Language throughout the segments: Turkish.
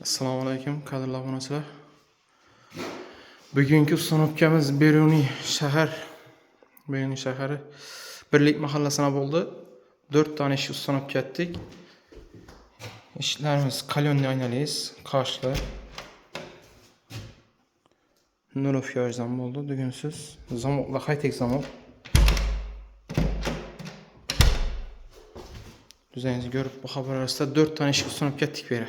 Assalamu alaykum, qadrli obunachilar. Bugungi ustanobkamiz Beruniy shahari Birlik mahallasına bo'ldi. 4 tane ish ustanobka etdik. İşlerimiz kalyonli aynalıyız, kaşlı. Nol fiyajdan oldu, düğünsüz. Zamokla, high-tech zamok. Düzeninizi görüp bu haber arasında 4 tane iş ustanobka etdik beri.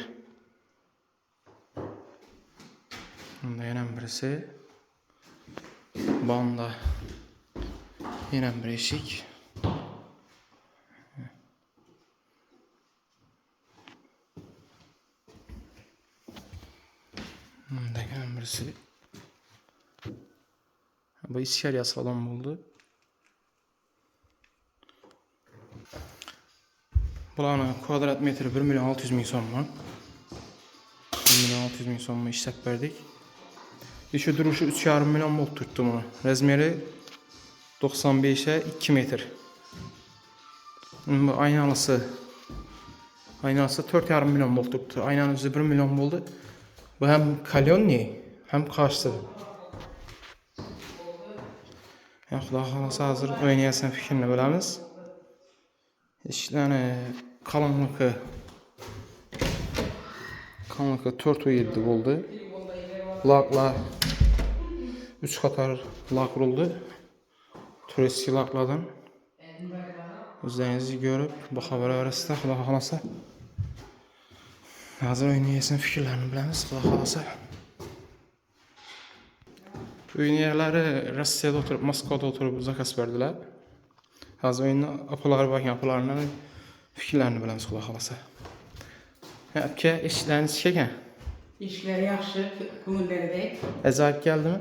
Bunda yenen birisi. Banda yenen bir eşik. Bunda yenen birisi. Bu iskariya salon oldu. Buranın kvadrat metri 1.600.000 so'm. 1.600.000 so'm işlep verdik. İşi duruşu 3,5 milyon volt tuttu bunu. Rezmeri 95'e 2 metre. Bu aynalısı 4,5 milyon volt tuttu. Aynanın üzeri 1 milyon oldu. Bu hem kalyonli hem kaşlı. Ya Xudo xolasa hazır oynayasın fikrini bilamiz. İşlerini kalınlığı 4,7 oldu. Laklar 3 qatar lak oldu. Tureski lakladan. Özlerinizi görüp bu haber arasında Xudo xolasa hazır oynayasın fikirlerini bilamiz. Xudo xolasa. Oyuncuları Rusya'da oturup, Moskova'da oturup zakaz verdiler. Hazır oyunu apaları bakın, apalarından fikirlerini bilemiz Xudo xolasa. Ki işleriniz çeken? İşler yaxşı, ko'ngillardek. Acayip geldi mi?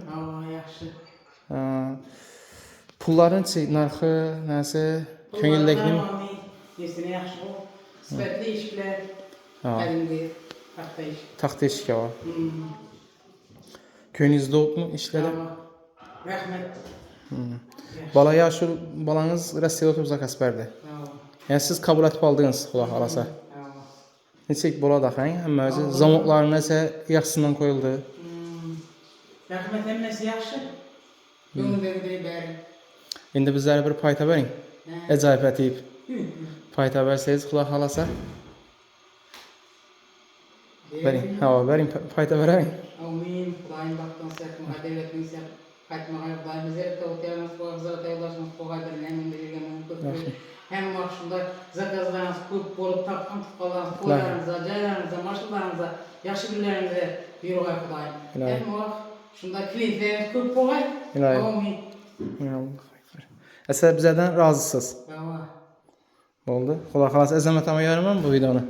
Yaxşı. Pulların narxı, nəsə, köngüldəkinin? Nesine yaxşı o. Sifətli işlər, qadimgi taxta iş. Taxta işi var. Köyünüzdə olub mu işləri? Rəhmət. Bala yaşı, balanız Rusya'da oturup zakaz verdi. Yəni siz kabul etib aldınız Xudo xolasa. Neçək bola daxayın, həmmə özü zamokların nəsə yaxşısından koyuldu. Rəhmət əmməsi yaxşı. Ko'ngillardek bəri. İndi bizlərə bir payta verin. Acayip etib. Payta versəyiz Xudo xolasa. Verin, verin payta verəyin. Amin. Xudayın baxdan səhvim, devlətin səhv. Qaytmağa Xudayın bizə tavtiyələriniz qoğazlara tayulaşınız qoğaydır. Hem başında zakazlarınız köp bolup tapqan tutqalarınız, qoylarınıza, caylarınıza, maşınlarınıza, yaxşı günlərinize buyruq Xudayım. Hem vaxt şunda kliyentləriniz köp boğay. Amin. Əsəb bizədən razısınız. Oldu. Xudo xolasa əzəmət ama yarımam bu videonu.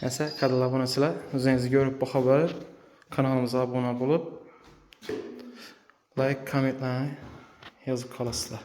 Nəsə, qadrli obunachilar, özünüzü görüp bu xəbəri kanalımıza abunə olub, like, kommentlərini yazıb qalasızlar.